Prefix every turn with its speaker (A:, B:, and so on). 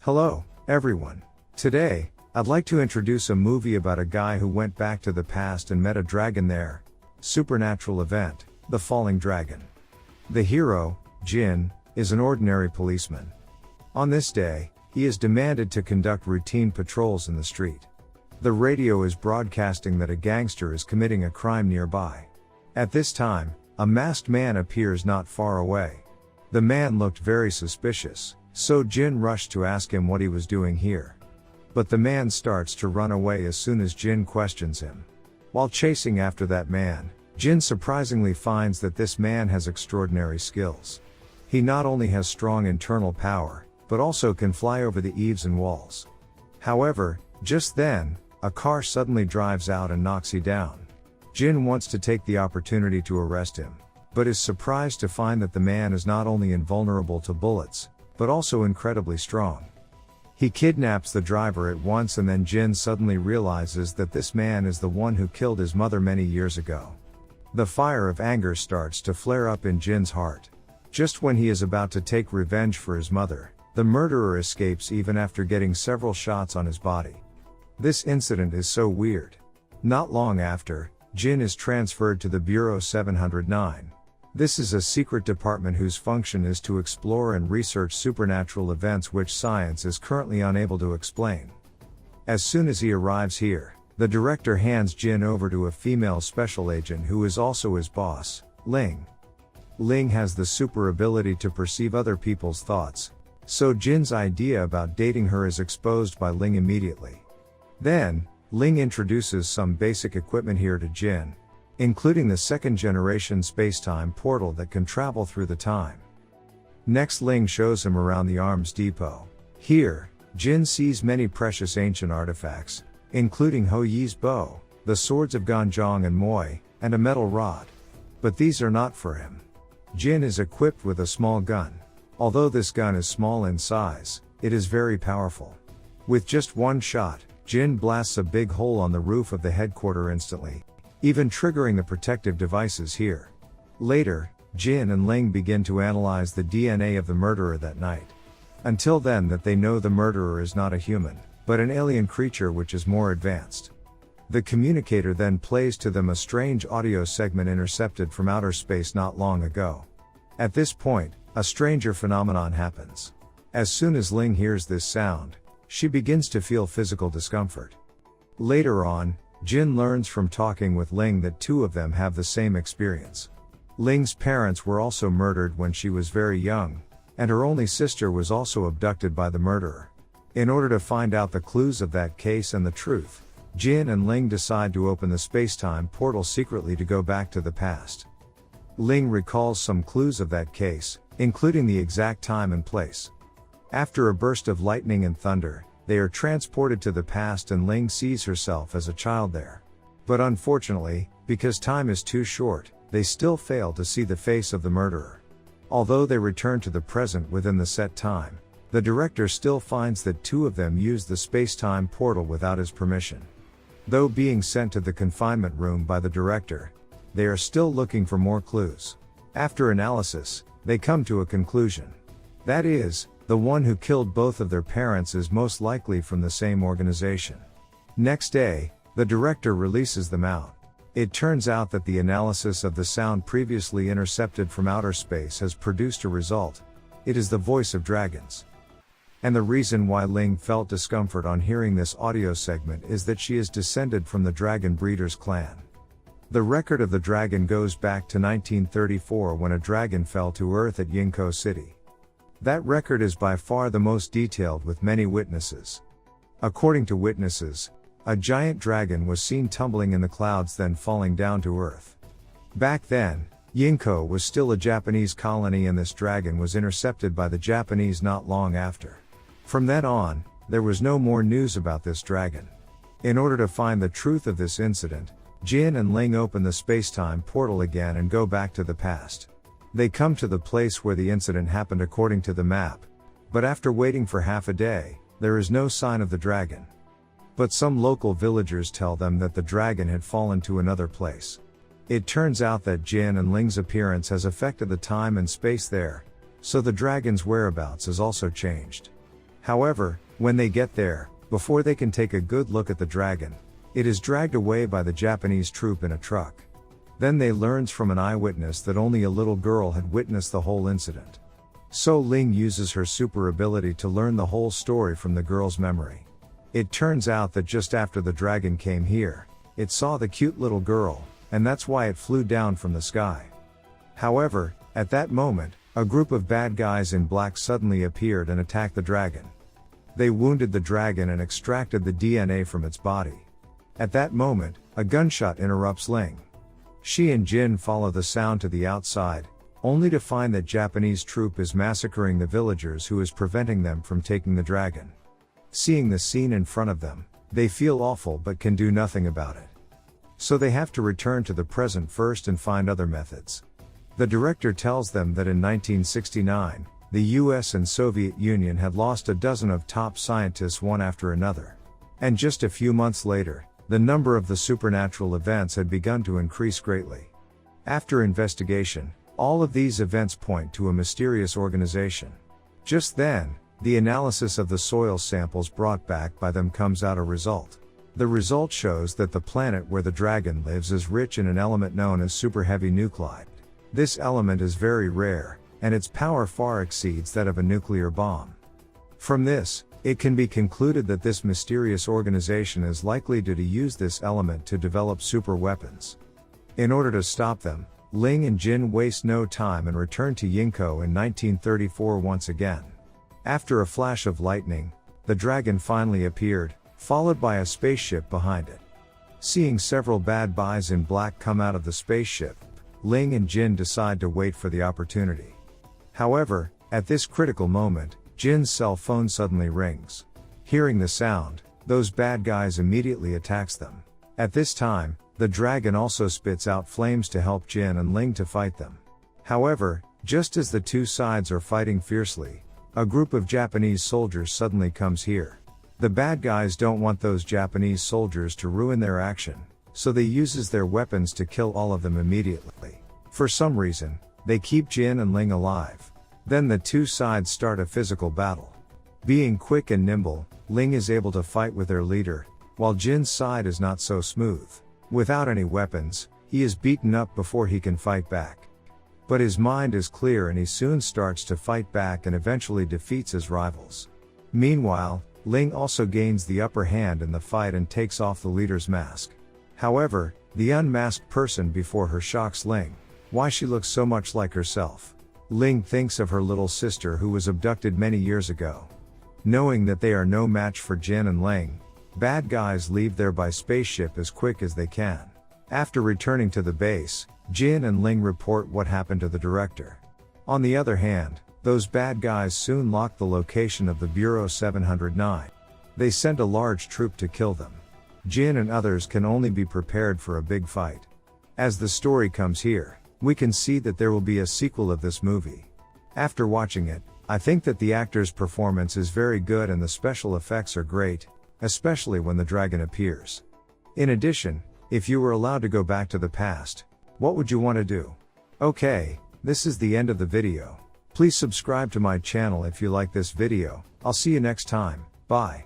A: Hello, everyone. Today, I'd like to introduce a movie about a guy who went back to the past and met a dragon there. Supernatural event, The Falling Dragon. The hero, Jin, is an ordinary policeman. On this day, he is demanded to conduct routine patrols in the street. The radio is broadcasting that a gangster is committing a crime nearby. At this time, a masked man appears not far away. The man looked very suspicious, so Jin rushed to ask him what he was doing here. But the man starts to run away as soon as Jin questions him. While chasing after that man, Jin surprisingly finds that this man has extraordinary skills. He not only has strong internal power, but also can fly over the eaves and walls. However, just then, a car suddenly drives out and knocks him down. Jin wants to take the opportunity to arrest him, but is surprised to find that the man is not only invulnerable to bullets, but also incredibly strong. He kidnaps the driver at once, and then Jin suddenly realizes that this man is the one who killed his mother many years ago. The fire of anger starts to flare up in Jin's heart. Just when he is about to take revenge for his mother, the murderer escapes even after getting several shots on his body. This incident is so weird. Not long after, Jin is transferred to the Bureau 709. This is a secret department whose function is to explore and research supernatural events which science is currently unable to explain. As soon as he arrives here, the director hands Jin over to a female special agent who is also his boss, Ling. Ling has the super ability to perceive other people's thoughts, so Jin's idea about dating her is exposed by Ling immediately. Then, Ling introduces some basic equipment here to Jin, including the second-generation space-time portal that can travel through the time. Next, Ling shows him around the arms depot. Here, Jin sees many precious ancient artifacts, including Ho Yi's bow, the swords of Ganzhong and Moi, and a metal rod. But these are not for him. Jin is equipped with a small gun. Although this gun is small in size, it is very powerful. With just one shot, Jin blasts a big hole on the roof of the headquarters instantly, even triggering the protective devices here. Later, Jin and Ling begin to analyze the DNA of the murderer that night. Until then, that they know the murderer is not a human, but an alien creature which is more advanced. The communicator then plays to them a strange audio segment intercepted from outer space not long ago. At this point, a stranger phenomenon happens. As soon as Ling hears this sound, she begins to feel physical discomfort. Later on, Jin learns from talking with Ling that two of them have the same experience. Ling's parents were also murdered when she was very young, and her only sister was also abducted by the murderer. In order to find out the clues of that case and the truth, Jin and Ling decide to open the space-time portal secretly to go back to the past. Ling recalls some clues of that case, including the exact time and place. After a burst of lightning and thunder, they are transported to the past, and Ling sees herself as a child there. But unfortunately, because time is too short, they still fail to see the face of the murderer. Although they return to the present within the set time, the director still finds that two of them used the space-time portal without his permission. Though being sent to the confinement room by the director, they are still looking for more clues. After analysis, they come to a conclusion. That is, the one who killed both of their parents is most likely from the same organization. Next day, the director releases them out. It turns out that the analysis of the sound previously intercepted from outer space has produced a result. It is the voice of dragons. And the reason why Ling felt discomfort on hearing this audio segment is that she is descended from the Dragon Breeders clan. The record of the dragon goes back to 1934, when a dragon fell to Earth at Yingkou City. That record is by far the most detailed, with many witnesses. According to witnesses, a giant dragon was seen tumbling in the clouds, then falling down to Earth. Back then, Yingkou was still a Japanese colony, and this dragon was intercepted by the Japanese not long after. From then on, there was no more news about this dragon. In order to find the truth of this incident, Jin and Ling open the space-time portal again and go back to the past. They come to the place where the incident happened according to the map, but after waiting for half a day, there is no sign of the dragon. But some local villagers tell them that the dragon had fallen to another place. It turns out that Jin and Ling's appearance has affected the time and space there, so the dragon's whereabouts is also changed. However, when they get there, before they can take a good look at the dragon, it is dragged away by the Japanese troop in a truck. Then they learns from an eyewitness that only a little girl had witnessed the whole incident. So Ling uses her super ability to learn the whole story from the girl's memory. It turns out that just after the dragon came here, it saw the cute little girl, and that's why it flew down from the sky. However, at that moment, a group of bad guys in black suddenly appeared and attacked the dragon. They wounded the dragon and extracted the DNA from its body. At that moment, a gunshot interrupts Ling. She and Jin follow the sound to the outside, only to find that Japanese troop is massacring the villagers who is preventing them from taking the dragon. Seeing the scene in front of them, they feel awful but can do nothing about it. So they have to return to the present first and find other methods. The director tells them that in 1969, the US and Soviet Union had lost a dozen of top scientists one after another. And just a few months later, the number of the supernatural events had begun to increase greatly. After investigation, all of these events point to a mysterious organization. Just then, the analysis of the soil samples brought back by them comes out a result. The result shows that the planet where the dragon lives is rich in an element known as superheavy nuclide. This element is very rare, and its power far exceeds that of a nuclear bomb. From this, it can be concluded that this mysterious organization is likely to use this element to develop super weapons. In order to stop them, Ling and Jin waste no time and return to Yingkou in 1934 once again. After a flash of lightning, the dragon finally appeared, followed by a spaceship behind it. Seeing several bad guys in black come out of the spaceship, Ling and Jin decide to wait for the opportunity. However, at this critical moment, Jin's cell phone suddenly rings. Hearing the sound, those bad guys immediately attacks them. At this time, the dragon also spits out flames to help Jin and Ling to fight them. However, just as the two sides are fighting fiercely, a group of Japanese soldiers suddenly comes here. The bad guys don't want those Japanese soldiers to ruin their action, so they uses their weapons to kill all of them immediately. For some reason, they keep Jin and Ling alive. Then the two sides start a physical battle. Being quick and nimble, Ling is able to fight with their leader, while Jin's side is not so smooth. Without any weapons, he is beaten up before he can fight back. But his mind is clear and he soon starts to fight back and eventually defeats his rivals. Meanwhile, Ling also gains the upper hand in the fight and takes off the leader's mask. However, the unmasked person before her shocks Ling. Why she looks so much like herself. Ling thinks of her little sister who was abducted many years ago. Knowing that they are no match for Jin and Ling, bad guys leave there by spaceship as quick as they can. After returning to the base, Jin and Ling report what happened to the director. On the other hand, those bad guys soon lock the location of the Bureau 709. They send a large troop to kill them. Jin and others can only be prepared for a big fight. As the story comes here, we can see that there will be a sequel of this movie. After watching it, I think that the actor's performance is very good and the special effects are great, especially when the dragon appears. In addition, if you were allowed to go back to the past, what would you want to do? Okay, this is the end of the video. Please subscribe to my channel if you like this video. I'll see you next time. Bye.